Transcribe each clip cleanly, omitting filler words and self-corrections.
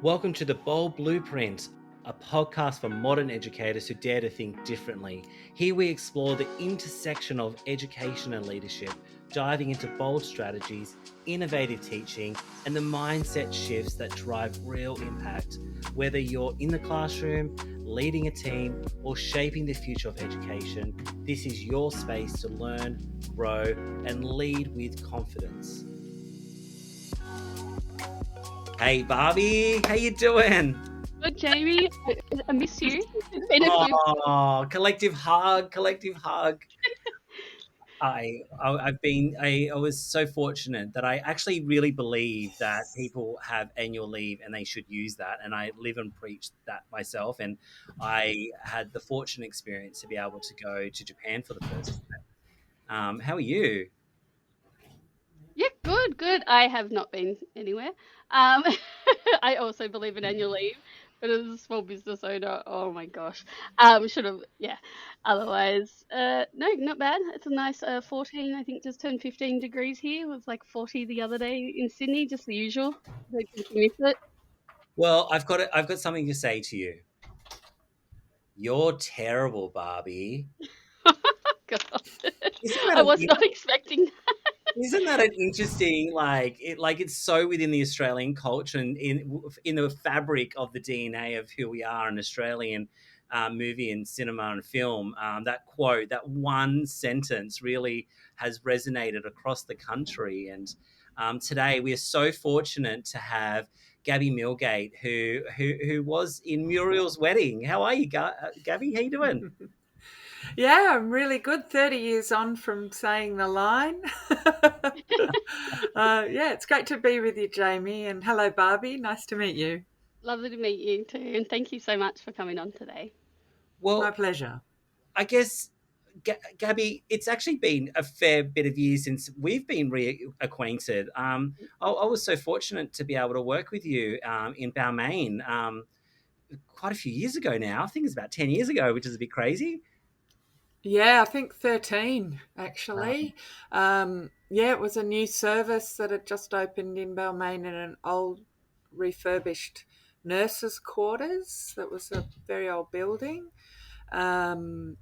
Welcome to The Bold Blueprint, a podcast for modern educators who dare to think differently. Here we explore the intersection of education and leadership, diving into bold strategies, innovative teaching, and the mindset shifts that drive real impact. Whether you're in the classroom, leading a team, or shaping the future of education, this is your space to learn, grow, and lead with confidence. Hey Barbi, how you doing? Good, Jamie. I miss you. It's been a few. Oh, collective hug. I was so fortunate that I actually really believe that people have annual leave and they should use that, and I live and preach that myself. And I had the fortunate experience to be able to go to Japan for the first time. How are you? Yeah, good. I have not been anywhere. I also believe in annual leave, but as a small business owner, oh my gosh, should have, yeah. Otherwise, no, not bad. It's a nice 14. I think just turned 15 degrees here. It was like 40 the other day in Sydney, just the usual. Don't think you miss it. Well, I've got something to say to you. You're terrible, Barbie. God, Isn't that I was not expecting. Isn't that an interesting, it's so within the Australian culture and in the fabric of the DNA of who we are, an Australian movie and cinema and film. That quote, that one sentence, really has resonated across the country. And today we are so fortunate to have Gabby Millgate, who was in Muriel's wedding. How are you, Gabby? How you doing? Yeah, I'm really good. 30 years on from saying the line. Yeah, it's great to be with you, Jamie. And hello, Barbie. Nice to meet you. Lovely to meet you too, and thank you so much for coming on today. My Well, pleasure. I guess, Gabby, it's actually been a fair bit of years since we've been reacquainted. I was so fortunate to be able to work with you in Balmain quite a few years ago now. I think it's about 10 years ago, which is a bit crazy. Yeah, I think 13, Um, actually. Yeah, it was a new service that had just opened in Balmain in an old refurbished nurses' quarters. That was a very old building. And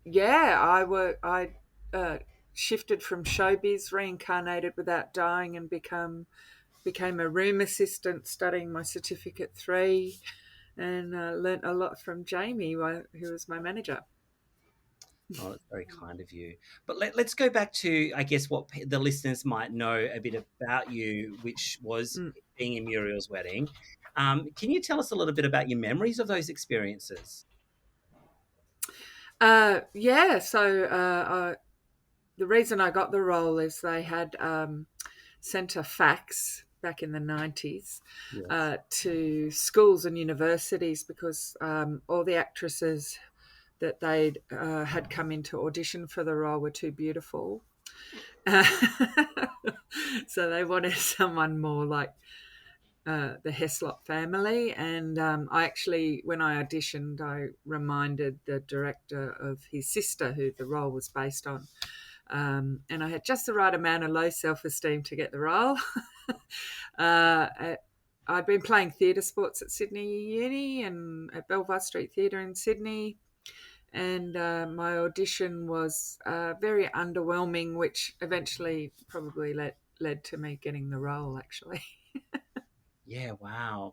yeah, I shifted from showbiz, reincarnated without dying, and became a room assistant, studying my certificate 3, and learnt a lot from Jamie, who was my manager. Oh, that's very kind of you. But let's go back to, I guess, what the listeners might know a bit about you, which was Mm. being in Muriel's wedding. Can you tell us a little bit about your memories of those experiences? Yeah, so the reason I got the role is they had sent a fax back in the 90s Yes. to schools and universities because all the actresses that they'd had come in to audition for the role were too beautiful. So they wanted someone more like the Heslop family. And I actually, when I auditioned, I reminded the director of his sister, who the role was based on. And I had just the right amount of low self-esteem to get the role. I'd been playing theatre sports at Sydney Uni and at Belvoir Street Theatre in Sydney. And my audition was very underwhelming, which eventually probably led to me getting the role, actually. Yeah, wow.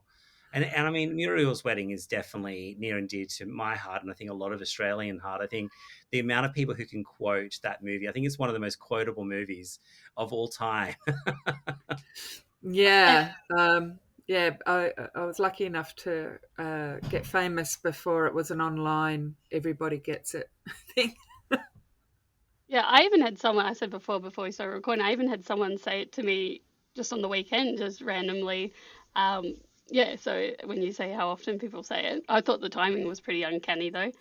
And I mean, Muriel's wedding is definitely near and dear to my heart, and I think a lot of Australian heart. I think the amount of people who can quote that movie, I think it's one of the most quotable movies of all time. And Yeah, yeah. I was lucky enough to get famous before it was an online everybody gets it thing. yeah, I even had someone, I said before we started recording, I even had someone say it to me just on the weekend, just randomly. Um, yeah, so when you say how often people say it, I thought the timing was pretty uncanny though.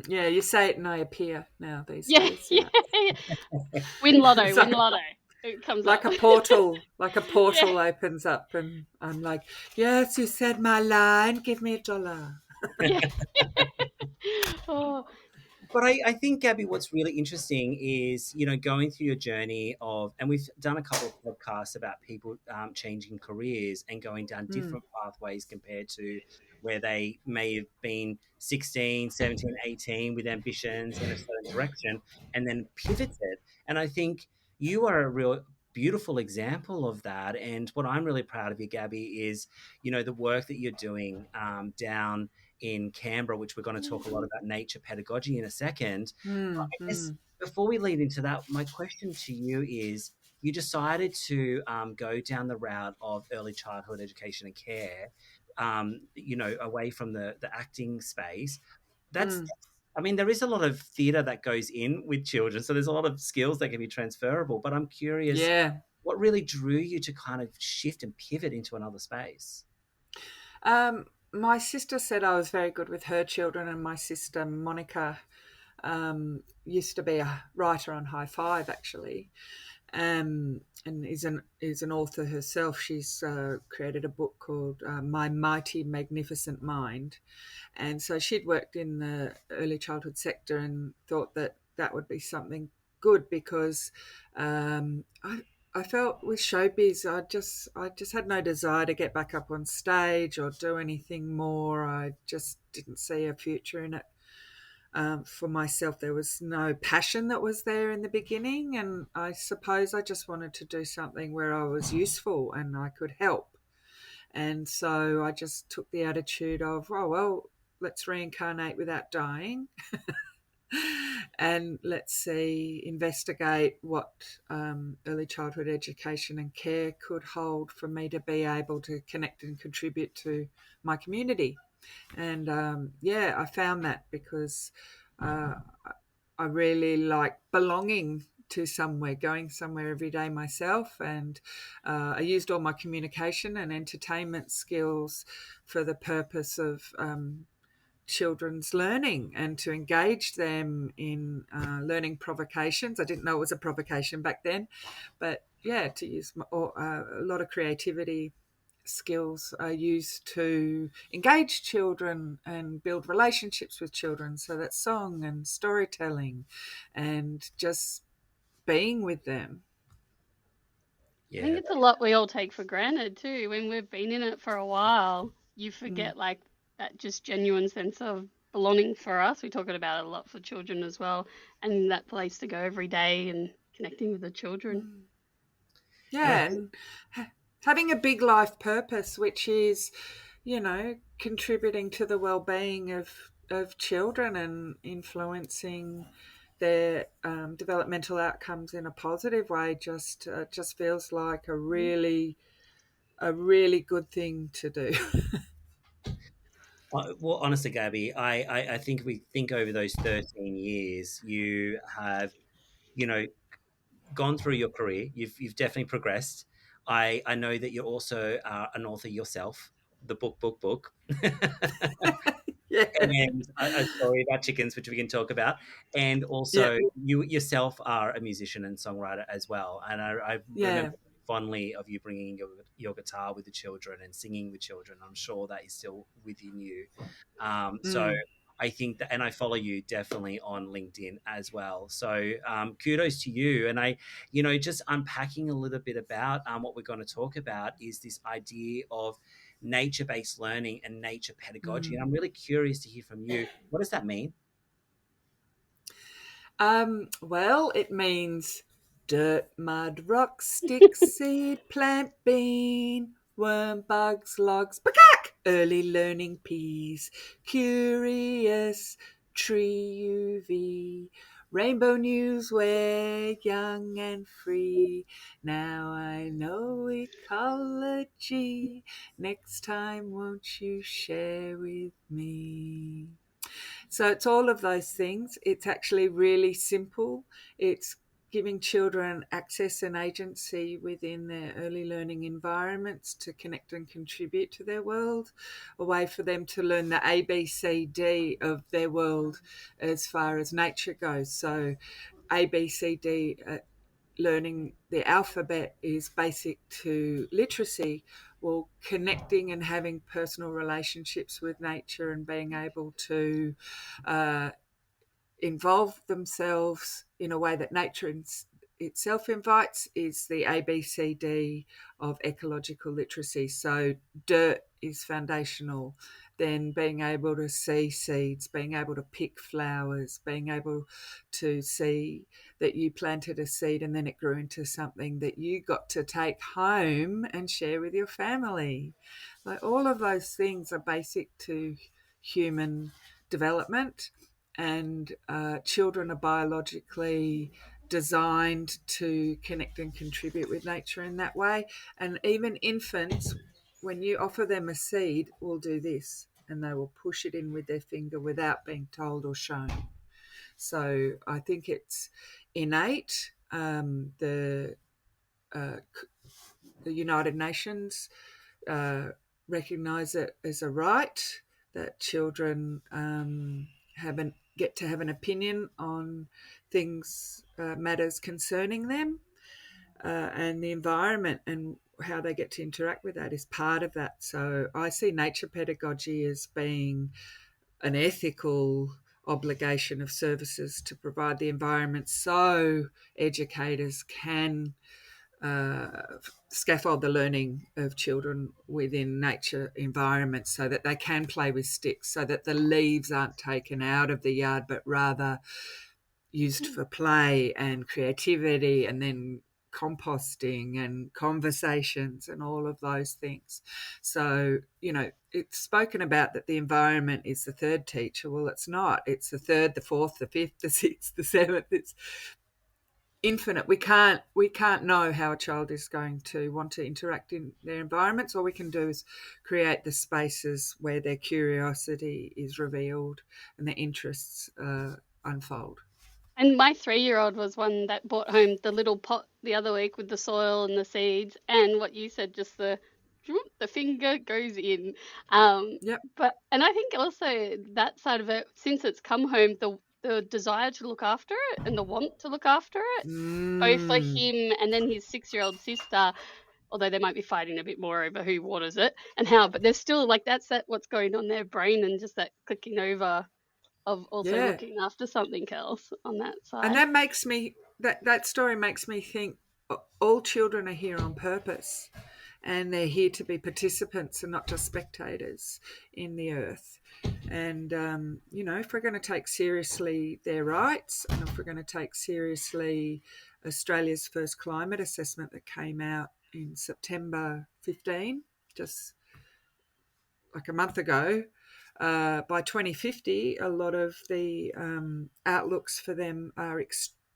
Yeah, you say it and I appear now these Yeah, days. yeah. Yeah, Win lotto, it's win lotto. It comes up. like a portal, like a Yeah. portal opens up, and I'm like, yes, you said my line. Give me $1. Yeah. Oh. But I think, Gabby, what's really interesting is, going through your journey of, and we've done a couple of podcasts about people changing careers and going down Mm, different pathways compared to where they may have been 16, 17, 18 with ambitions in a certain direction and then pivoted. And I think you are a real beautiful example of that. And what I'm really proud of you, Gabby, is, the work that you're doing down in Canberra, which we're going to talk a lot about nature pedagogy in a second. mm, I guess mm, before we lead into that, my question to you is, you decided to go down the route of early childhood education and care, away from the acting space. That's, mm. I mean, there is a lot of theatre that goes in with children, so there's a lot of skills that can be transferable. But I'm curious, Yeah. what really drew you to kind of shift and pivot into another space? My sister said I was very good with her children, and my sister Monica used to be a writer on High Five, actually, and is an author herself. She's created a book called My Mighty Magnificent Mind, and so she'd worked in the early childhood sector and thought that that would be something good because I felt with showbiz, I just had no desire to get back up on stage or do anything more. I just didn't see a future in it. For myself, there was no passion that was there in the beginning, and I suppose I just wanted to do something where I was useful and I could help. And so I just took the attitude of, oh, well, let's reincarnate without dying and let's see, investigate what early childhood education and care could hold for me to be able to connect and contribute to my community. And yeah, I found that because uh, I really like belonging to somewhere, going somewhere every day myself. And I used all my communication and entertainment skills for the purpose of children's learning and to engage them in learning provocations. I didn't know it was a provocation back then, but yeah, to use a lot of creativity skills are used to engage children and build relationships with children. So that's song and storytelling and just being with them. I think Yeah. it's a lot we all take for granted too. When we've been in it for a while, you Mm, forget like that just genuine sense of belonging for us. We talk about it a lot for children as well, and that place to go every day and connecting with the children. mm. And I Yeah, think, and having a big life purpose, which is, contributing to the well-being of children and influencing their developmental outcomes in a positive way, just feels like a really good thing to do. well, honestly, Gabby, I think if we think over those 13 years, you have, you know, gone through your career. You've definitely progressed. I know that you're also an author yourself, the book. Yeah, And a story about chickens, which we can talk about. And yeah, also, you yourself are a musician and songwriter as well. And I yeah. remember fondly of you bringing your guitar with the children and singing with children. I'm sure that is still within you. So Mm, I think that, and I follow you definitely on LinkedIn as well. So kudos to you. And just unpacking a little bit about what we're going to talk about is this idea of nature-based learning and nature pedagogy. mm. And I'm really curious to hear from you. What does that mean? Well, it means dirt, mud, rock, stick, seed, plant, bean, worm, bugs, logs, macaque, early learning peas, curious, tree, UV, rainbow news, we're young and free. Now I know ecology. Next time, won't you share with me? So it's all of those things. It's actually really simple. It's giving children access and agency within their early learning environments to connect and contribute to their world, a way for them to learn the ABCD of their world as far as nature goes. So ABCD, learning the alphabet is basic to literacy. Well, connecting and having personal relationships with nature and being able to uh, involve themselves in a way that nature itself invites is the ABCD of ecological literacy. So dirt is foundational, then being able to see seeds, being able to pick flowers, being able to see that you planted a seed and then it grew into something that you got to take home and share with your family. Like all of those things are basic to human development, and children are biologically designed to connect and contribute with nature in that way. And even infants, when you offer them a seed, will do this, and they will push it in with their finger without being told or shown. So I think it's innate. Uh, the United Nations recognise it as a right that children get to have an opinion on things, matters concerning them, and the environment and how they get to interact with that is part of that. So I see nature pedagogy as being an ethical obligation of services to provide the environment so educators can scaffold the learning of children within nature environments so that they can play with sticks, so that the leaves aren't taken out of the yard but rather used for play and creativity, and then composting and conversations and all of those things. So, it's spoken about that the environment is the third teacher. Well, it's not. It's the third, the fourth, the fifth, the sixth, the seventh. It's infinite. We can't know how a child is going to want to interact in their environments. All we can do is create the spaces where their curiosity is revealed and their interests unfold. And my 3-year-old was one that brought home the little pot the other week with the soil and the seeds, and what you said, just the finger goes in. Yep. And I think also that side of it, since it's come home, the desire to look after it and the want to look after it, both for him and then his 6-year-old sister, although they might be fighting a bit more over who waters it and how, but there's still like that's what's going on in their brain, and just that clicking over of also Yeah. looking after something else on that side. And that makes me that story makes me think all children are here on purpose, and they're here to be participants and not just spectators in the earth. And if we're going to take seriously their rights, and if we're going to take seriously Australia's first climate assessment that came out in September 15, just like a month ago, by 2050, a lot of the outlooks for them are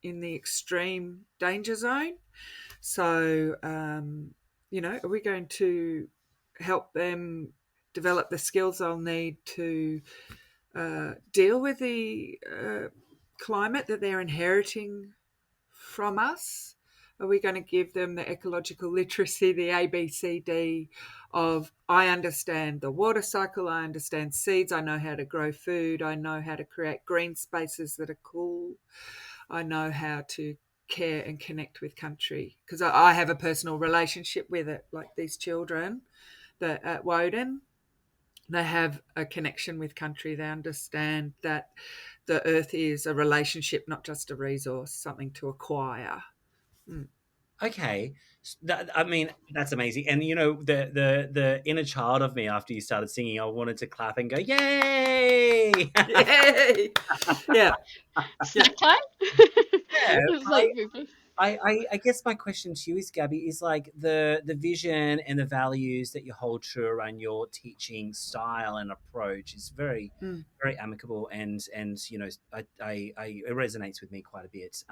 in the extreme danger zone. So, are we going to help them develop the skills they'll need to deal with the climate that they're inheriting from us? Are we going to give them the ecological literacy, the ABCD of, I understand the water cycle, I understand seeds, I know how to grow food, I know how to create green spaces that are cool, I know how to care and connect with country, because I have a personal relationship with it. Like these children that at Woden, they have a connection with country. They understand that the earth is a relationship, not just a resource, something to acquire. Okay, I mean, that's amazing. And the inner child of me, after you started singing, I wanted to clap and go, "Yay!" Yay! Yeah. Snack time. Yeah, It's like I guess my question to you is, Gabby, is like the vision and the values that you hold true around your teaching style and approach is very, very amicable, and it resonates with me quite a bit.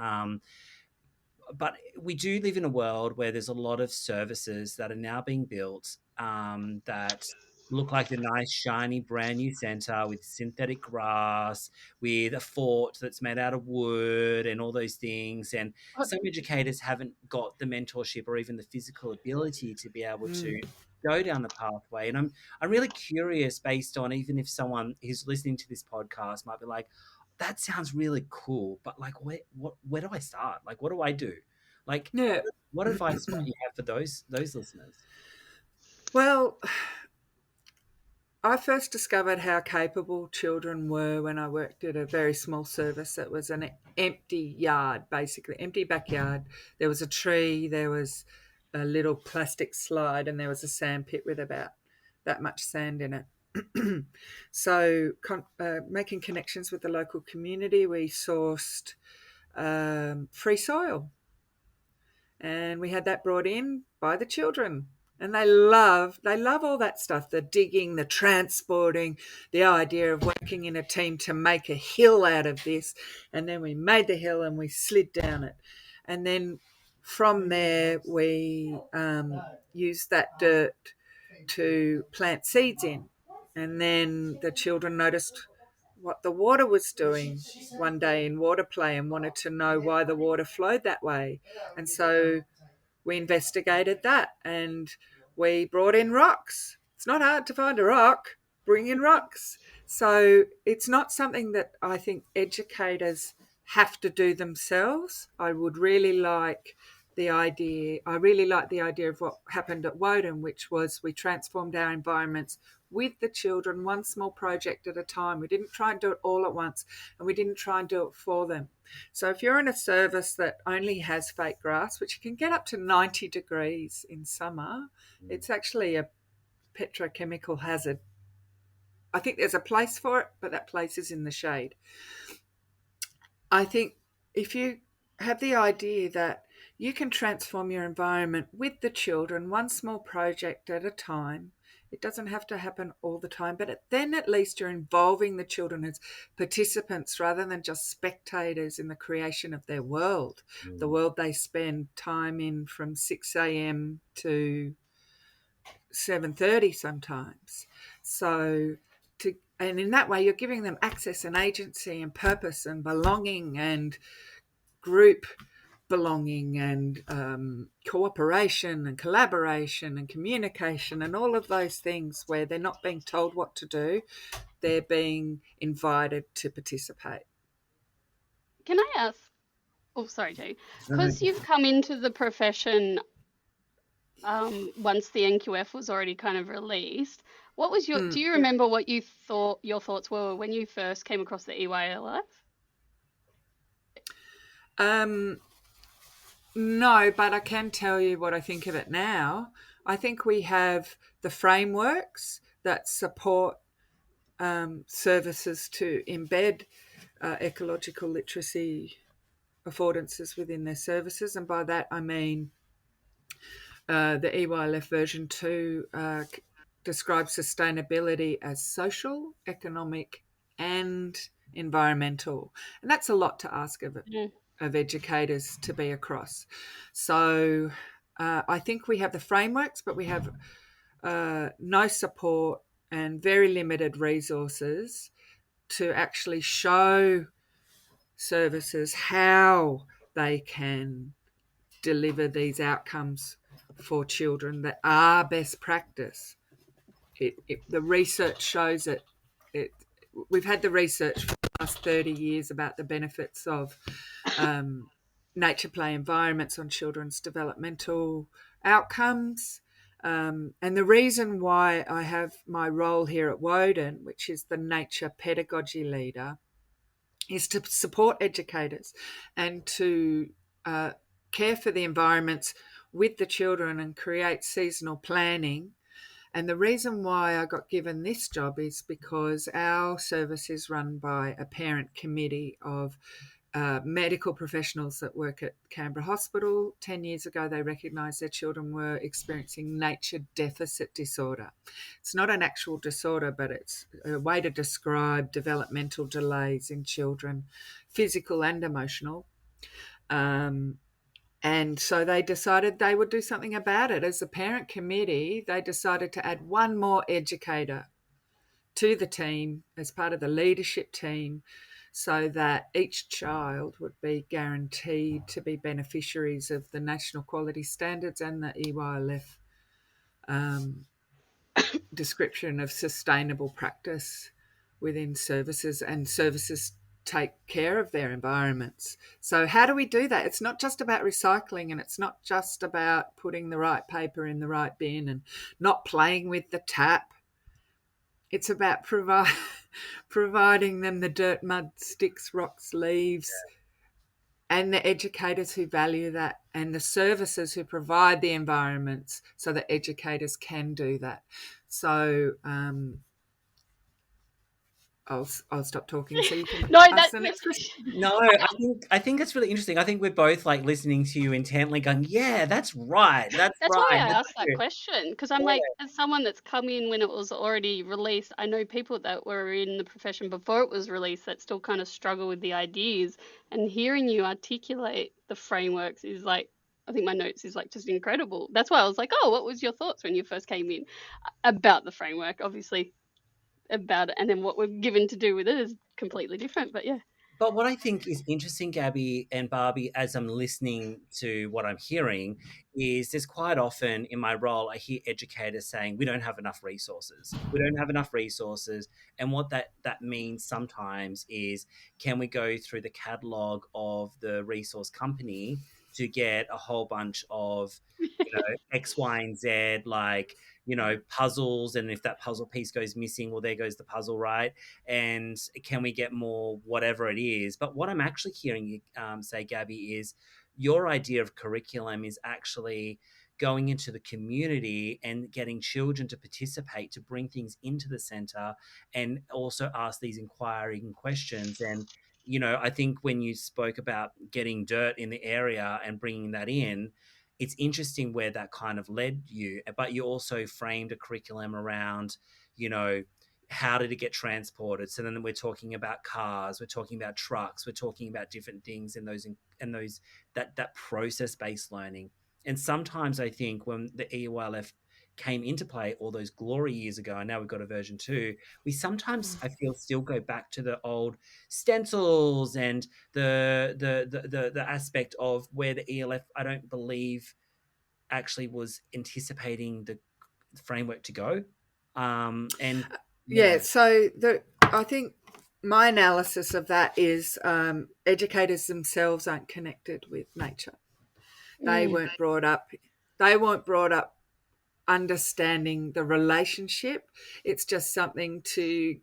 But we do live in a world where there's a lot of services that are now being built that look like the nice, shiny, brand new center with synthetic grass, with a fort that's made out of wood and all those things. And some educators haven't got the mentorship or even the physical ability to be able to go down the pathway. And I'm really curious, based on, even if someone who's listening to this podcast might be like, that sounds really cool, but like, where do I start? Like, what do I do? Like, Yeah. what advice might you have for those listeners? Well, I first discovered how capable children were when I worked at a very small service. It was an empty yard, basically, empty backyard. There was a tree, there was a little plastic slide, and there was a sand pit with about that much sand in it. So making connections with the local community, we sourced free soil, and we had that brought in by the children. And they love all that stuff, the digging, the transporting, the idea of working in a team to make a hill out of this. And then we made the hill and we slid down it. And then from there, we used that dirt to plant seeds in. And then the children noticed what the water was doing one day in water play and wanted to know why the water flowed that way. And so we investigated that and we brought in rocks. It's not hard to find a rock, bring in rocks. So it's not something that I think educators have to do themselves. I really like the idea of what happened at Woden, which was we transformed our environments with the children, one small project at a time. We didn't try and do it all at once, and we didn't try and do it for them. So if you're in a service that only has fake grass, which can get up to 90 degrees in summer, it's actually a petrochemical hazard. I think there's a place for it, but that place is in the shade. I think if you have the idea that you can transform your environment with the children, one small project at a time, it doesn't have to happen all the time, but then at least you're involving the children as participants rather than just spectators in the creation of their world, the world they spend time in from 6 a.m. to 7:30 sometimes. And in that way, you're giving them access and agency and purpose and belonging and group belonging and cooperation and collaboration and communication and all of those things where they're not being told what to do, they're being invited to participate. Can I ask? Oh, sorry, Jay. Because you've come into the profession once the NQF was already kind of released. What was your? Do you remember what you thought your thoughts were when you first came across the EYLF? No, but I can tell you what I think of it now. I think we have the frameworks that support services to embed ecological literacy affordances within their services. And by that, I mean the EYLF version 2 describes sustainability as social, economic, and environmental. And that's a lot to ask of educators to be across. So I think we have the frameworks, but we have no support and very limited resources to actually show services how they can deliver these outcomes for children that are best practice. The research shows it. We've had the research for the last 30 years about the benefits of nature play environments on children's developmental outcomes. And the reason why I have my role here at Woden, which is the Nature Pedagogy Leader, is to support educators and to care for the environments with the children and create seasonal planning. And the reason why I got given this job is because our service is run by a parent committee of medical professionals that work at Canberra Hospital. 10 years ago, they recognised their children were experiencing nature deficit disorder. It's not an actual disorder, but it's a way to describe developmental delays in children, physical and emotional. And so they decided they would do something about it. As a parent committee, they decided to add one more educator to the team as part of the leadership team, so that each child would be guaranteed to be beneficiaries of the National Quality Standards and the EYLF description of sustainable practice within services, and services take care of their environments. So how do we do that? It's not just about recycling, and it's not just about putting the right paper in the right bin and not playing with the tap. It's about providing them the dirt, mud, sticks, rocks, leaves, and the educators who value that, and the services who provide the environments so that educators can do that. So I'll stop talking so you can No, ask the next question. No, I think it's really interesting. I think we're both like listening to you intently, going, "Yeah, that's right. That's that's why right." I asked that question, because I'm like, as someone that's come in when it was already released, I know people that were in the profession before it was released that still kind of struggle with the ideas, and hearing you articulate the frameworks is like, I think my notes is like just incredible. That's why I was like, oh, what was your thoughts when you first came in about the framework? Obviously about it, and then what we're given to do with it is completely different, but yeah. But what I think is interesting, Gabby and Barbie, as I'm listening to what I'm hearing, is there's quite often in my role, I hear educators saying, we don't have enough resources. We don't have enough resources. And what that means sometimes is, can we go through the catalog of the resource company to get a whole bunch of, X, Y, and Z, like, puzzles. And if that puzzle piece goes missing, well, there goes the puzzle, right? And can we get more, whatever it is? But what I'm actually hearing you say, Gabby, is your idea of curriculum is actually going into the community and getting children to participate, to bring things into the center and also ask these inquiring questions. And I think when you spoke about getting dirt in the area and bringing that in, it's interesting where that kind of led you, but you also framed a curriculum around, you know, how did it get transported? So then we're talking about cars, we're talking about trucks, we're talking about different things in those that process based learning. And sometimes I think when the EYLF came into play all those glory years ago, and now we've got a version 2, we sometimes, I feel, still go back to the old stencils and the aspect of where the ELF, I don't believe, actually was anticipating the framework to go. And Yeah, yeah. so I think my analysis of that is educators themselves aren't connected with nature. They Mm. weren't brought up. They weren't brought up understanding the relationship. It's just something to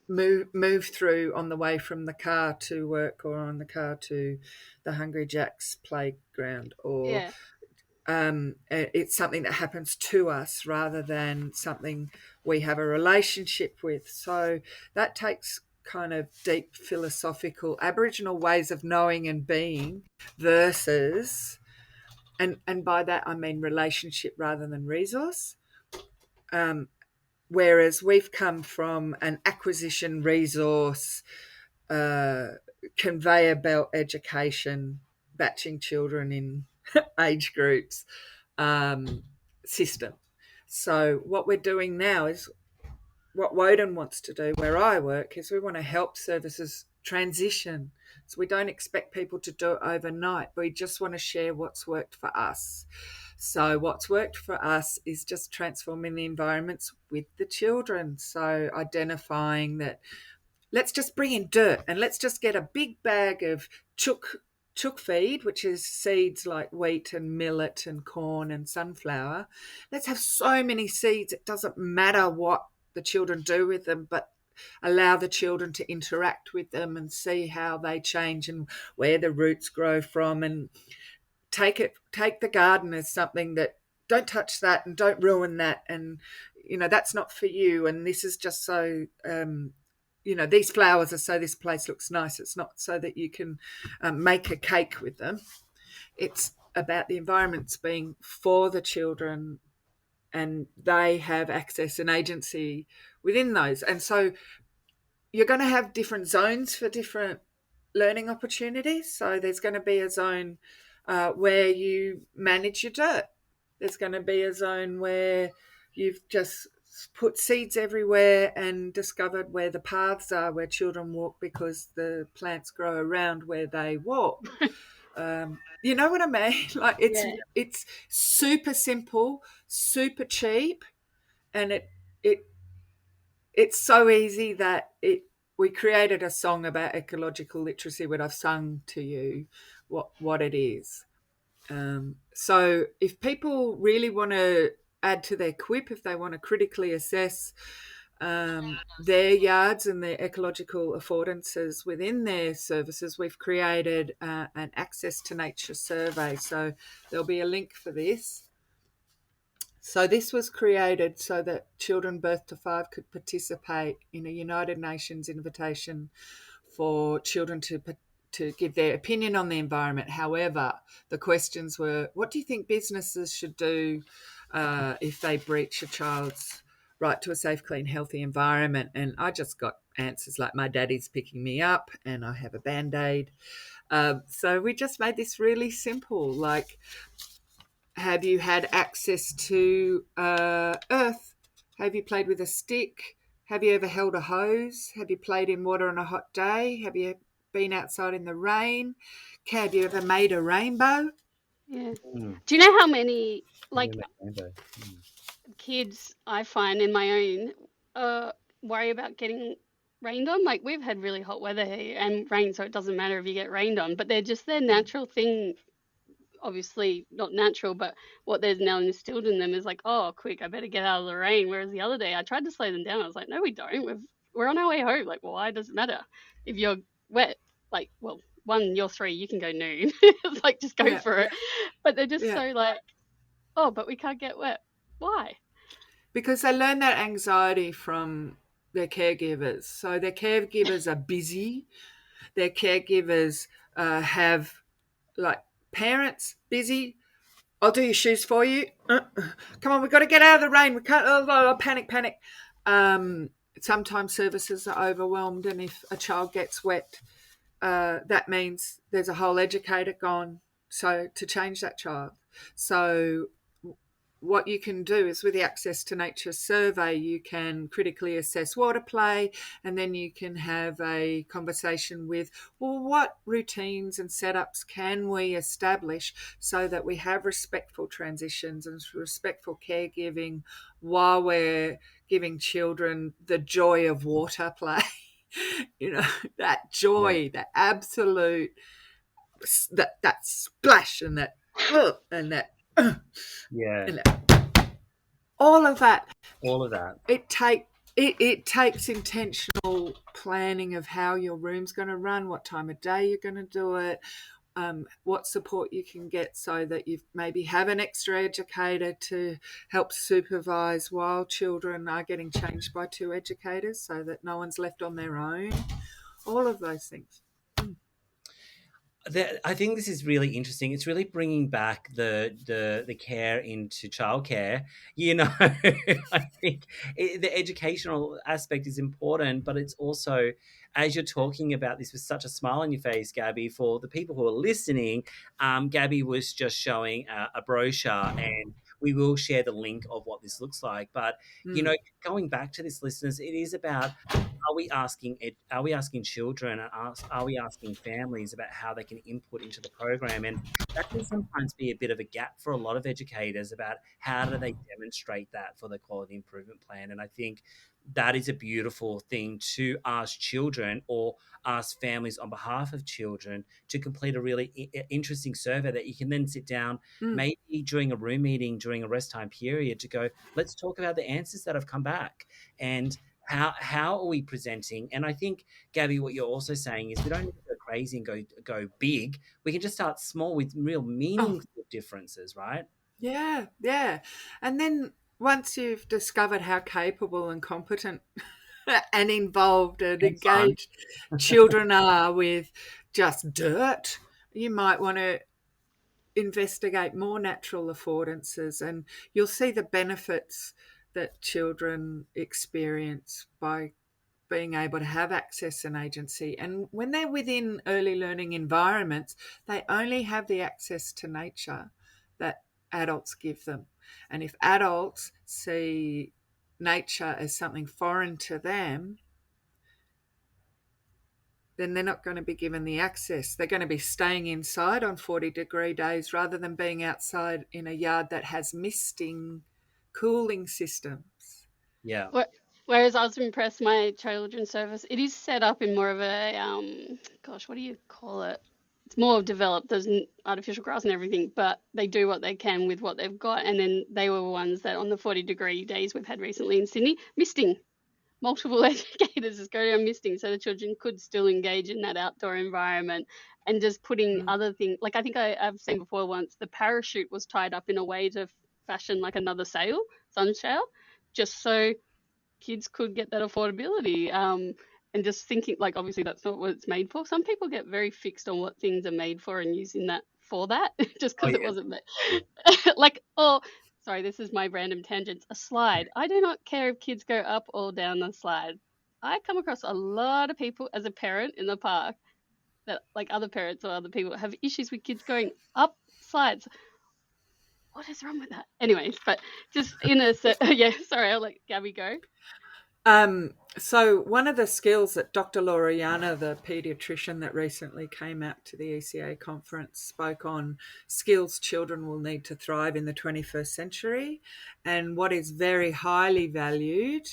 move through on the way from the car to work, or on the car to the Hungry Jack's playground, or Yeah. it's something that happens to us rather than something we have a relationship with. So that takes kind of deep philosophical Aboriginal ways of knowing and being versus, and by that I mean relationship rather than resource. Whereas we've come from an acquisition resource, uh, conveyor belt education, batching children in age groups, um, system. So what we're doing now is what Woden wants to do, where I work, is we want to help services transition. So we don't expect people to do it overnight. We just want to share what's worked for us. So what's worked for us is just transforming the environments with the children. So identifying that, let's just bring in dirt and let's just get a big bag of chook feed, which is seeds like wheat and millet and corn and sunflower. Let's have so many seeds, it doesn't matter what the children do with them, but allow the children to interact with them and see how they change and where the roots grow from. And take the garden as something that, don't touch that and don't ruin that, and that's not for you, and this is just so these flowers are so this place looks nice. It's not so that you can make a cake with them. It's about the environments being for the children, and they have access and agency within those. And so you're going to have different zones for different learning opportunities. So there's going to be a zone where you manage your dirt. There's going to be a zone where you've just put seeds everywhere and discovered where the paths are where children walk, because the plants grow around where they walk. You know what I mean? Like Yeah. it's super simple, super cheap, and it it's so easy that we created a song about ecological literacy, when I've sung to you what it is. So if people really want to add to their quip, if they want to critically assess their yards and their ecological affordances within their services, we've created an access to nature survey. So there'll be a link for this. So this was created so that children birth to 5 could participate in a United Nations invitation for children to give their opinion on the environment. However, the questions were, what do you think businesses should do if they breach a child's right to a safe, clean, healthy environment? And I just got answers like, my daddy's picking me up and I have a Band-Aid. So we just made this really simple, like, have you had access to earth? Have you played with a stick? Have you ever held a hose? Have you played in water on a hot day? Have you been outside in the rain? Have you ever made a rainbow? Yeah. Mm. Do you know how many like Rainbow. kids I find in my own worry about getting rained on? Like, we've had really hot weather here and rain, so it doesn't matter if you get rained on, but they're just their natural thing. Obviously not natural, but what there's now instilled in them is like, oh, quick, I better get out of the rain. Whereas the other day I tried to slow them down. I was like, no, we don't. We're on our way home. Like, well, why does it matter if you're wet? Like, well, one, you're 3, you can go noon. It's like, just go for it. But they're just so like, oh, but we can't get wet. Why? Because they learn that anxiety from their caregivers. So their caregivers are busy. Their caregivers have, like, parents busy. I'll do your shoes for you. Come on, we've got to get out of the rain. We can't. Panic. Sometimes services are overwhelmed, and if a child gets wet, that means there's a whole educator gone. So to change that child. So what you can do is, with the Access to Nature survey, you can critically assess water play, and then you can have a conversation with, well, what routines and setups can we establish so that we have respectful transitions and respectful caregiving while we're giving children the joy of water play. That joy, that absolute, that splash and that and that Yeah. all of that. It takes intentional planning of how your room's going to run, what time of day you're going to do it, what support you can get, so that you maybe have an extra educator to help supervise while children are getting changed by 2 educators, so that no one's left on their own. All of those things. I think this is really interesting. It's really bringing back the care into childcare. I think the educational aspect is important, but it's also, as you're talking about this with such a smile on your face, Gabby, for the people who are listening, Gabby was just showing a brochure, and we will share the link of what this looks like. But, going back to this, listeners, it is about, are we asking children, and are we asking families about how they can input into the program? And that can sometimes be a bit of a gap for a lot of educators about how do they demonstrate that for the quality improvement plan. And I think that is a beautiful thing, to ask children or ask families on behalf of children to complete a really interesting survey that you can then sit down maybe during a room meeting, during a rest time period, to go, let's talk about the answers that have come back, and how are we presenting. And I think, Gabby, what you're also saying is we don't need to go crazy and go big. We can just start small with real meaningful differences, right? Yeah. And then once you've discovered how capable and competent and involved and engaged children are with just dirt, you might want to investigate more natural affordances, and you'll see the benefits that children experience by being able to have access and agency. And when they're within early learning environments, they only have the access to nature that adults give them. And if adults see nature as something foreign to them, then they're not going to be given the access. They're going to be staying inside on 40-degree days rather than being outside in a yard that has misting cooling systems. Yeah. Whereas I was impressed, my children's service, it is set up in more of a, what do you call it? It's more developed. There's artificial grass and everything, but they do what they can with what they've got. And then they were ones that on the 40-degree days we've had recently in Sydney, misting. multiple educators is going on misting, so the children could still engage in that outdoor environment, and just putting other things, like I think I've seen before once, the parachute was tied up in a way to fashion like another sail, sun sail, just so kids could get that affordability. And just thinking, like, obviously that's not what it's made for. Some people get very fixed on what things are made for and using that for that just Oh because it yeah. wasn't made. Like, oh, sorry, this is my random tangent. A slide. I do not care if kids go up or down the slide. I come across a lot of people as a parent in the park that, like, other parents or other people have issues with kids going up slides. What is wrong with that? Anyways, but just in a yeah, sorry, I'll let Gabby go. So one of the skills that Dr. Lauriana, the paediatrician that recently came out to the ECA conference, spoke on skills children will need to thrive in the 21st century. And what is very highly valued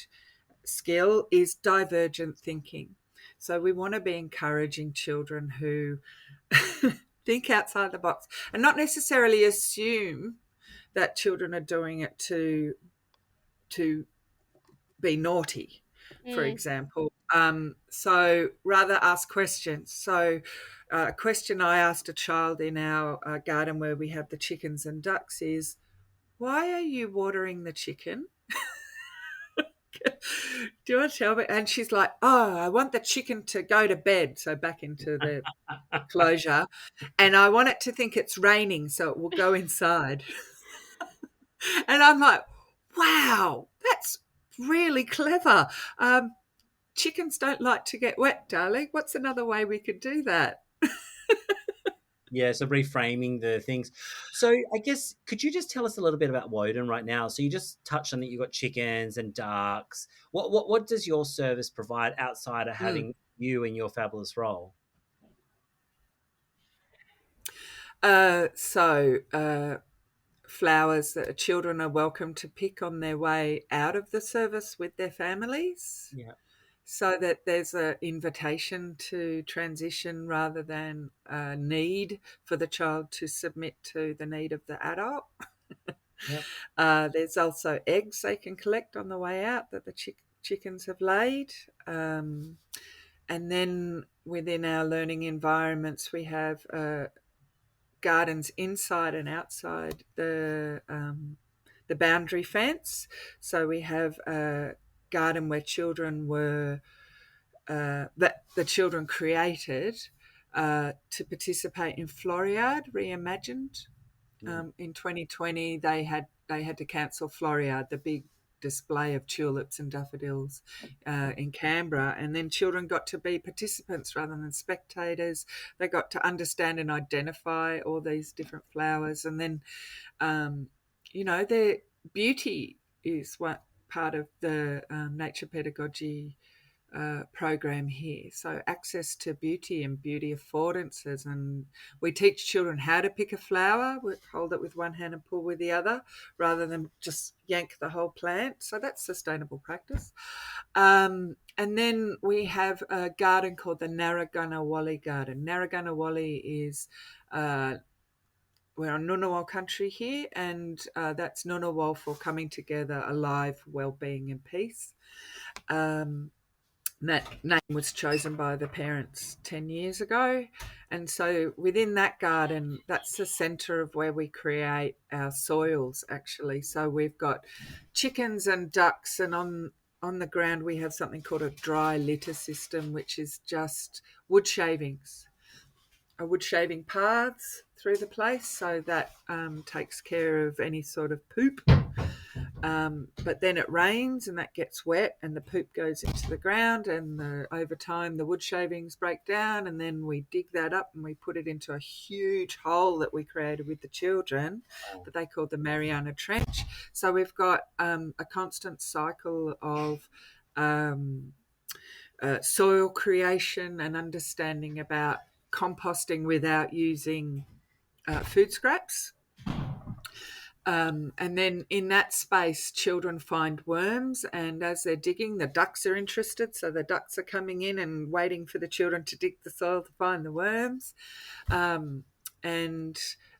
skill is divergent thinking. So we want to be encouraging children who think outside the box and not necessarily assume that children are doing it to be naughty, for example. So rather ask questions. So a question I asked a child in our garden where we have the chickens and ducks is, why are you watering the chicken? Do you want to tell me? And she's like, oh, I want the chicken to go to bed. So back into the closure. And I want it to think it's raining so it will go inside. And I'm like, wow, that's really clever. Chickens don't like to get wet, darling. What's another way we could do that? Yeah, so reframing the things. So I guess, could you just tell us a little bit about Woden right now? So you just touched on that, you've got chickens and ducks. What does your service provide outside of having you in your fabulous role? Flowers that children are welcome to pick on their way out of the service with their families. Yeah. So that there's an invitation to transition rather than a need for the child to submit to the need of the adult. Yep. There's also eggs they can collect on the way out that the chickens have laid. And then within our learning environments, we have gardens inside and outside the boundary fence. So we have a garden where children were that the children created to participate in Floriade Reimagined. In 2020, they had to cancel Floriade, the big display of tulips and daffodils in Canberra, and then children got to be participants rather than spectators. They got to understand and identify all these different flowers, and then their beauty is what part of the nature pedagogy program here. So access to beauty and beauty affordances, and we teach children how to pick a flower. We hold it with one hand and pull with the other rather than just yank the whole plant. So that's sustainable practice. And then we have a garden called the Narragansett Garden. Narragansett is we're on Ngunnawal country here, and that's Ngunnawal for coming together, alive, well-being and peace. That name was chosen by the parents 10 years ago. And so within that garden, that's the centre of where we create our soils, actually. So we've got chickens and ducks, and on the ground we have something called a dry litter system, which is just wood shavings. Wood shaving paths through the place, so that takes care of any sort of poop. But then it rains and that gets wet and the poop goes into the ground, and over time the wood shavings break down, and then we dig that up and we put it into a huge hole that we created with the children that they call the Mariana Trench. So we've got a constant cycle of soil creation and understanding about composting without using food scraps. And then in that space, children find worms, and as they're digging, the ducks are interested. So the ducks are coming in and waiting for the children to dig the soil to find the worms. And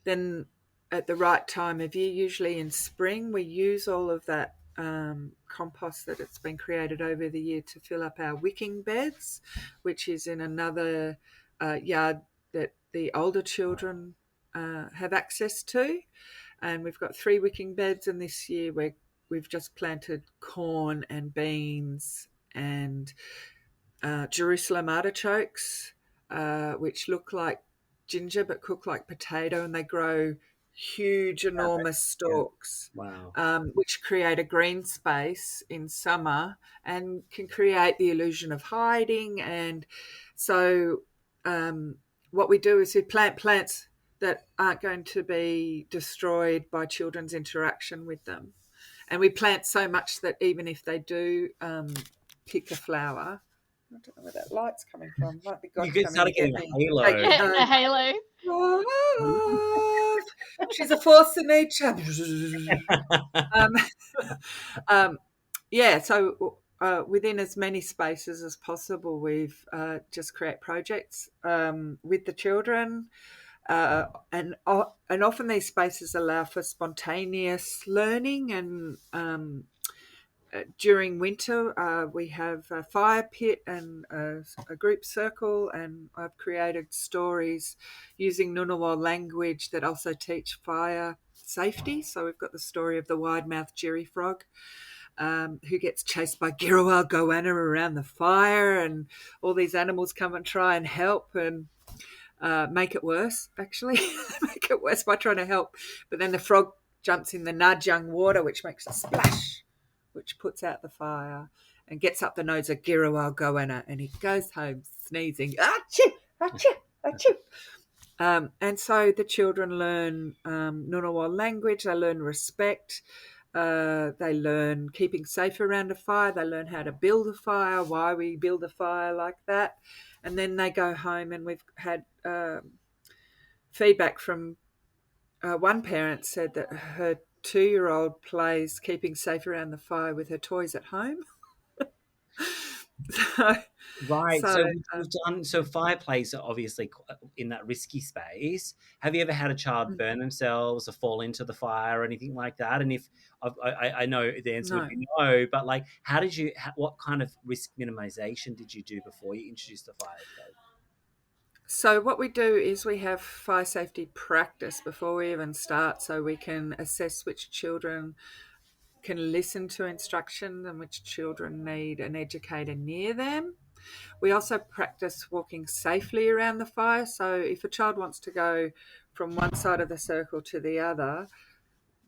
then at the right time of year, usually in spring, we use all of that compost that it's been created over the year to fill up our wicking beds, which is in another yard that the older children have access to. And we've got 3 wicking beds, and this year we've just planted corn and beans and Jerusalem artichokes, which look like ginger but cook like potato, and they grow huge, enormous stalks, Wow. which create a green space in summer and can create the illusion of hiding. And so what we do is we plant plants that aren't going to be destroyed by children's interaction with them. And we plant so much that even if they do pick a flower, I don't know where that light's coming from. Might be God You could coming start to get getting a me. halo. Take me home. A halo. Oh, she's a force of nature. Yeah, so within as many spaces as possible, we've just create projects with the children. And often these spaces allow for spontaneous learning. And during winter, we have a fire pit and a group circle, and I've created stories using Ngunnawal language that also teach fire safety. So we've got the story of the wide-mouthed jerry frog, who gets chased by Girawal goanna around the fire, and all these animals come and try and help and make it worse, actually. Make it worse by trying to help. But then the frog jumps in the Najang water, which makes a splash, which puts out the fire and gets up the nose of Girawal goanna, and he goes home sneezing. Achoo! Achoo! Achoo! And so the children learn Ngunnawal language, they learn respect, they learn keeping safe around a fire, they learn how to build a fire, why we build a fire like that. And then they go home, and we've had feedback from one parent said that her 2-year-old plays keeping safe around the fire with her toys at home. Right. So we've done fireplace are obviously in that risky space. Have you ever had a child burn themselves or fall into the fire or anything like that? And if I know the answer would be no, but like, what kind of risk minimization did you do before you introduced the fireplace? So what we do is we have fire safety practice before we even start, so we can assess which children can listen to instruction and which children need an educator near them. We also practice walking safely around the fire. So if a child wants to go from one side of the circle to the other,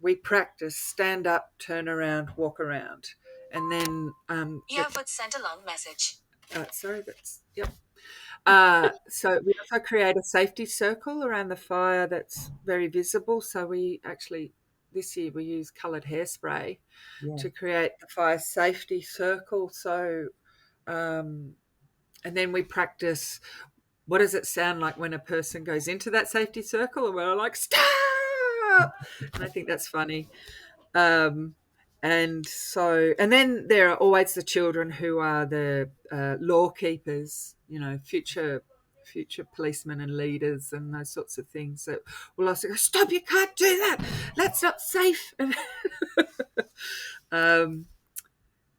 we practice stand up, turn around, walk around. And then Earfoot sent a long message. Sorry, that's yep. So we also create a safety circle around the fire that's very visible. So we actually, this year, we use coloured hairspray to create the fire safety circle. So, and then we practice, what does it sound like when a person goes into that safety circle? And we're like, stop! And I think that's funny. And then there are always the children who are the law keepers, future policemen and leaders and those sorts of things that will also go, stop, you can't do that, that's not safe. And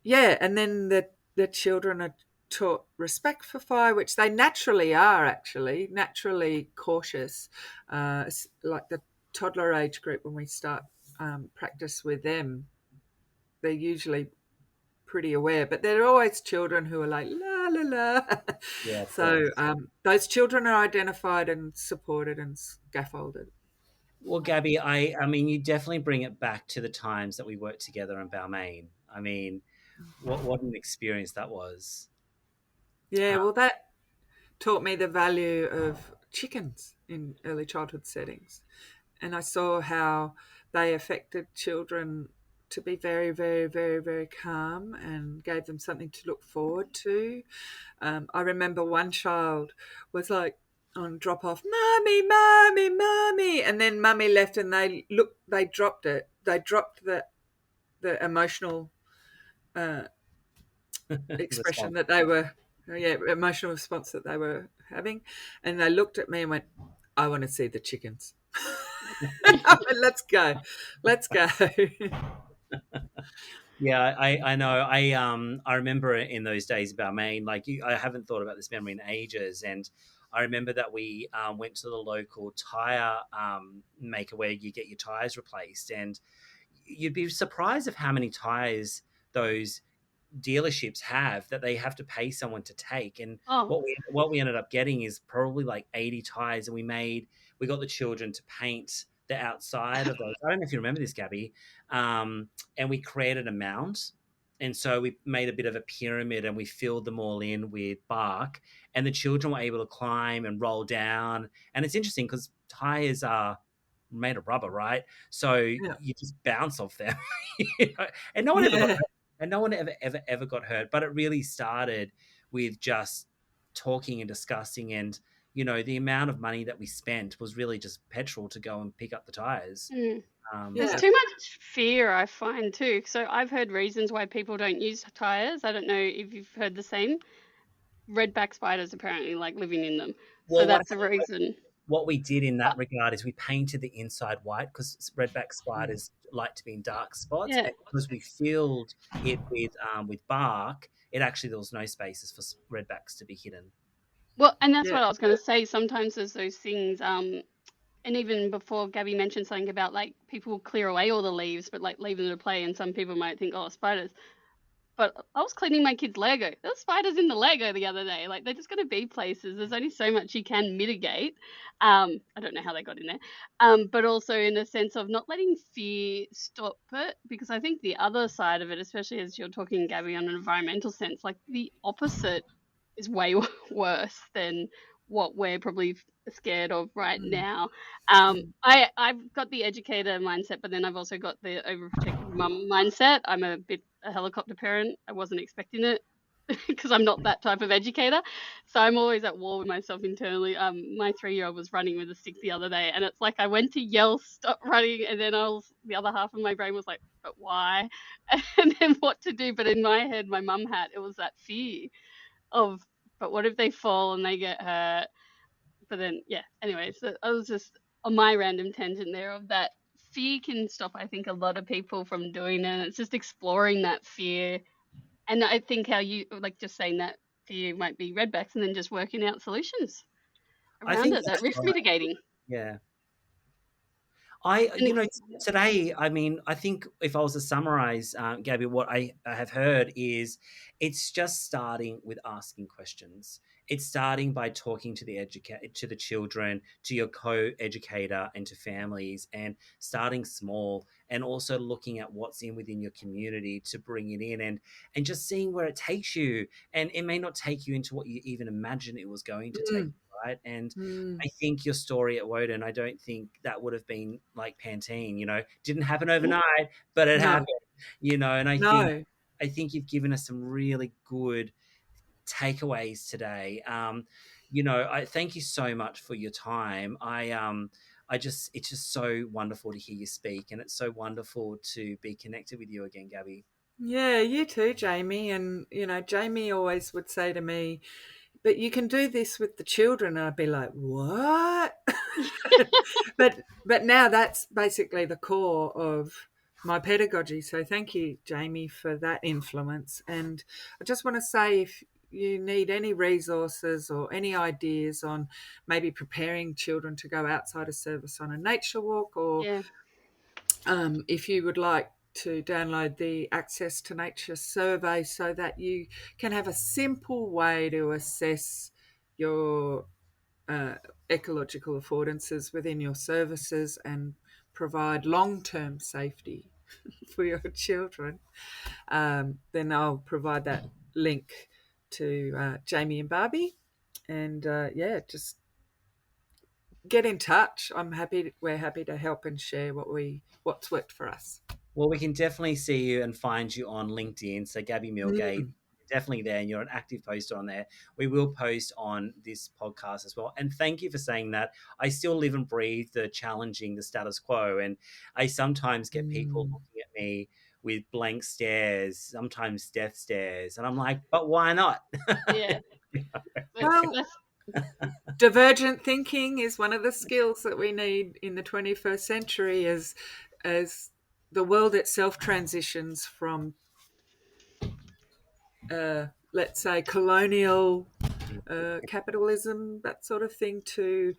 then the children are taught respect for fire, which they naturally are, actually naturally cautious, like the toddler age group. When we start practice with them, they're usually pretty aware, but there are always children who are like la la la. Yeah. So those children are identified and supported and scaffolded. Well, Gabby, I mean, you definitely bring it back to the times that we worked together in Balmain. I mean, what an experience that was. Yeah, well, that taught me the value of chickens in early childhood settings, and I saw how they affected children to be very, very, very, very calm and gave them something to look forward to. I remember one child was like on drop off, "Mummy, mummy, mummy," and then mummy left, and they dropped it. They dropped the emotional expression that they were, emotional response that they were having, and they looked at me and went, "I want to see the chickens." I went, let's go. Yeah, I know. I remember in those days about Maine, like I haven't thought about this memory in ages, and I remember that we went to the local tire maker where you get your tires replaced, and you'd be surprised of how many tires those dealerships have that they have to pay someone to take. And Oh, what we ended up getting is probably like 80 tires, and we got the children to paint the outside of those. I don't know if you remember this, Gabby. And we created a mount, and so we made a bit of a pyramid, and we filled them all in with bark, and the children were able to climb and roll down. And it's interesting because tires are made of rubber, right? So Yeah. you just bounce off them. And no one ever got Yeah. hurt. And no one ever got hurt. But it really started with just talking and discussing, and the amount of money that we spent was really just petrol to go and pick up the tires. mm. There's Yeah. So too much fear, I find, too. So I've heard reasons why people don't use tires. I don't know if you've heard the same. Redback spiders apparently like living in them. So well, that's the reason. what we did in Uh, that regard is we painted the inside white because redback Mm. spiders like to be in dark spots, yeah. and because we filled it with bark, it actually there was no spaces for redbacks to be hidden. Well, and that's Yeah. what I was going to say. Sometimes there's those things, and even before Gabby mentioned something about like people clear away all the leaves, but like leave them to play, and some people might think, oh, spiders. But I was cleaning my kid's Lego. There were spiders in the Lego the other day. Like they're just going to be places. There's only so much you can mitigate. I don't know how they got in there. But also in the sense of not letting fear stop it, because I think the other side of it, especially as you're talking, Gabby, on an environmental sense, like the opposite is way worse than what we're probably scared of right Mm. now. Mm. I've got the educator mindset, but then I've also got the overprotective mum mindset. I'm a helicopter parent. I wasn't expecting it because I'm not that type of educator. So I'm always at war with myself internally. My 3-year-old was running with a stick the other day, and it's like I went to yell, "Stop running!" and then the other half of my brain was like, "But why?" and then what to do. But in my head, my mum had it was that fear of, "But what if they fall and they get hurt?" But then, yeah. Anyway, so I was just on my random tangent there of that fear can stop, I think, a lot of people from doing it. And it's just exploring that fear. And I think how you like just saying that fear might be redbacks and then just working out solutions I around think it, that that's risk right. mitigating. Yeah. And Today, I mean, I think if I was to summarize, Gabby, what I have heard is it's just starting with asking questions. It's starting by talking to to the children, to your co-educator, and to families, and starting small, and also looking at what's in within your community to bring it in, and just seeing where it takes you. And it may not take you into what you even imagined it was going to take Mm. you, right? And Mm. I think your story at Woden, I don't think that would have been like Pantene, didn't happen overnight, but it No. happened, and No. I think you've given us some really good takeaways today. I thank you so much for your time. It's just so wonderful to hear you speak, and it's so wonderful to be connected with you again, Gabby. Yeah, you too, Jamie. And, Jamie always would say to me, but you can do this with the children. And I'd be like, what? but now that's basically the core of my pedagogy. So thank you, Jamie, for that influence. And I just want to say, if you need any resources or any ideas on maybe preparing children to go outside of service on a nature walk, or yeah, if you would like to download the Access to Nature survey so that you can have a simple way to assess your ecological affordances within your services and provide long-term safety for your children, then I'll provide that link to Jamie and Barbi. And just get in touch. We're happy to help and share what's worked for us. Well, we can definitely see you and find you on LinkedIn. So Gabby Millgate, Mm. definitely there, and you're an active poster on there. We will post on this podcast as well. And thank you for saying that. I still live and breathe the challenging the status quo, and I sometimes get people Mm. looking at me with blank stares, sometimes death stares, and I'm like, but why not? yeah. Well, That's divergent thinking is one of the skills that we need in the 21st century as the world itself transitions from let's say, colonial capitalism, that sort of thing, to,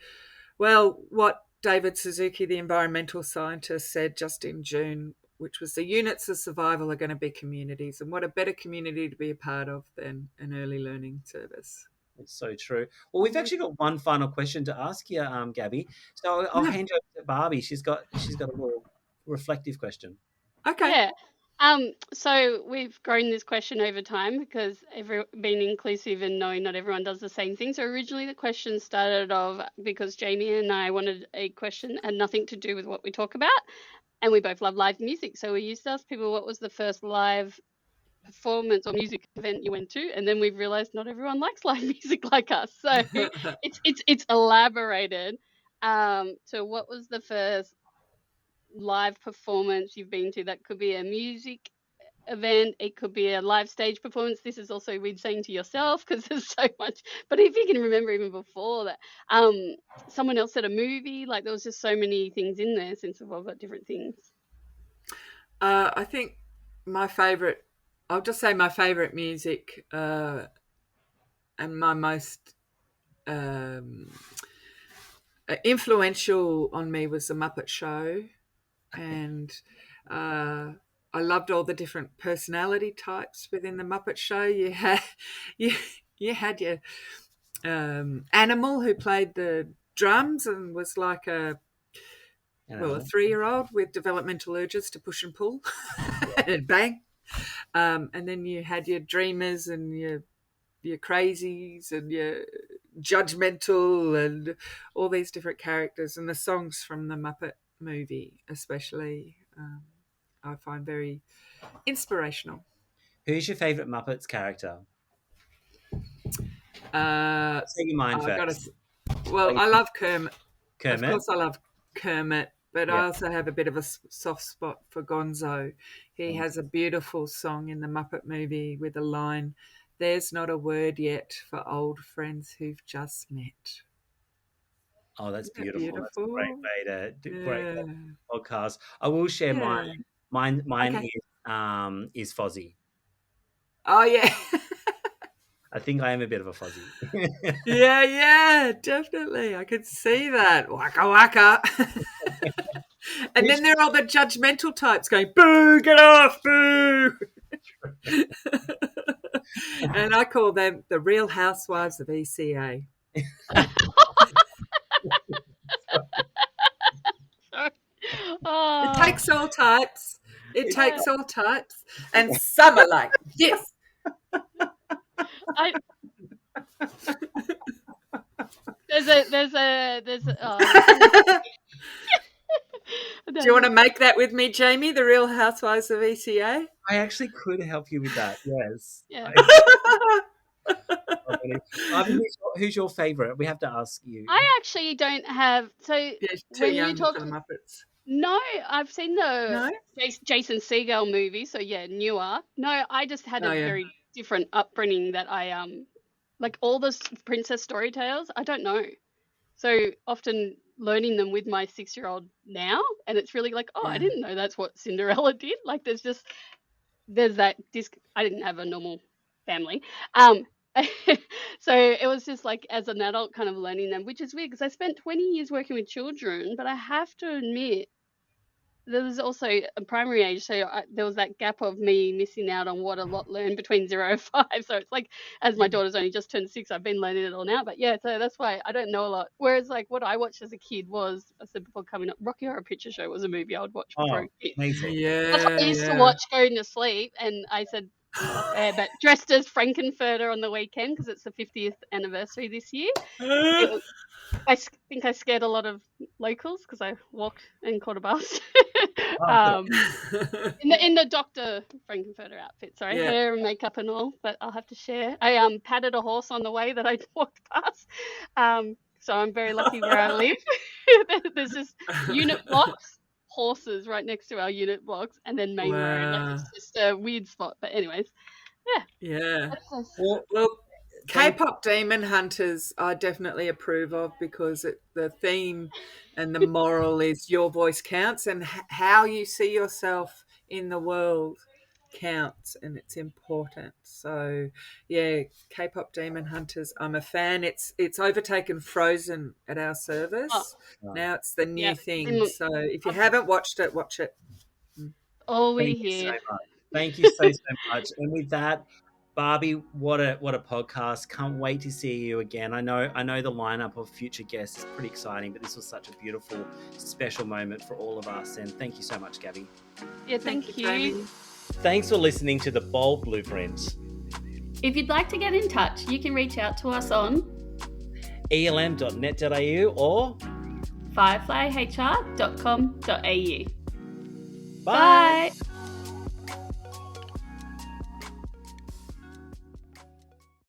well, what David Suzuki, the environmental scientist, said just in June, which was the units of survival are going to be communities, and what a better community to be a part of than an early learning service. It's so true. Well, we've actually got one final question to ask you, Gabby. So I'll hand you over to Barbie. She's got a little reflective question. Okay. Yeah. So we've grown this question over time because being inclusive and knowing not everyone does the same thing. So originally the question started off because Jamie and I wanted a question had nothing to do with what we talk about, and we both love live music. So we used to ask people what was the first live performance or music event you went to, and then we've realized not everyone likes live music like us. So it's elaborated to what was the first live performance you've been to. That could be a music event, it could be a live stage performance. This is also weird saying to yourself because there's so much, but if you can remember even before that, someone else said a movie, like there was just so many things in there since we've all got different things. I think I'll just say my favourite music and my most influential on me was The Muppet Show. And I loved all the different personality types within The Muppet Show. You had your animal who played the drums and was like a 3-year-old with developmental urges to push and pull and bang. And then you had your dreamers and your crazies and your judgmental and all these different characters, and the songs from the Muppet movie especially I find very inspirational. Who's your favourite Muppets character? Say your mind first. I love Kermit. Kermit? Of course I love Kermit, but Yeah. I also have a bit of a soft spot for Gonzo. He has a beautiful song in the Muppet movie with a line, "There's not a word yet for old friends who've just met." Oh, that's beautiful. Beautiful. That's a great way to do great podcast. I will share mine. Mine Okay. is Fozzie. Oh yeah. I think I am a bit of a Fozzie. Yeah, definitely. I could see that. Waka waka. And then there are all the judgmental types going, "Boo, get off, boo." And I call them the Real Housewives of ECA. It takes all types. It takes all types. And some are like this. There's a Do you want to make that with me, Jamie? The Real Housewives of ECA? I actually could help you with that. Yes. Yeah. Who's your favourite? We have to ask you. I actually don't have. So too young for the Muppets. No, I've seen the Jason Segel movie. So yeah, newer. No, I just had a very different upbringing that I like all the princess story tales. I don't know. So often learning them with my 6-year-old now, and it's really like, I didn't know that's what Cinderella did. Like there's that I didn't have a normal family. So it was just like as an adult kind of learning them, which is weird because I spent 20 years working with children, but I have to admit there was also a primary age, so there was that gap of me missing out on what a lot learned between 0 and 5. So it's like, as my daughter's only just turned 6, I've been learning it all now. But yeah, so that's why I don't know a lot. Whereas like what I watched as a kid was, I said before coming up, Rocky Horror Picture Show was a movie I would watch before. Amazing. Yeah, that's what I used to watch going to sleep, and I said, but dressed as Frankenfurter on the weekend because it's the 50th anniversary this year. I think I scared a lot of locals because I walked and caught a bus. In the Dr. Frankenfurter outfit, sorry, hair and makeup and all, but I'll have to share. I patted a horse on the way that I walked past. So I'm very lucky where I live. There's just unit blocks, horses right next to our unit blocks, and then main road. Like it's just a weird spot. But anyways, yeah. Well, K-pop Demon Hunters I definitely approve of because the theme and the moral is your voice counts, and how you see yourself in the world counts and it's important. So yeah, K-pop Demon Hunters, I'm a fan. It's overtaken Frozen at our service. Now it's the new thing. So if you haven't watched it, watch it. All we Thank you so hear. much. Thank you so much. And with that, Barbie, what a podcast. Can't wait to see you again. I know the lineup of future guests is pretty exciting, but this was such a beautiful, special moment for all of us. And thank you so much, Gabby. Yeah, thank you. Jamie. Thanks for listening to The Bold Blueprint. If you'd like to get in touch, you can reach out to us on elm.net.au or fireflyhr.com.au. Bye. Bye.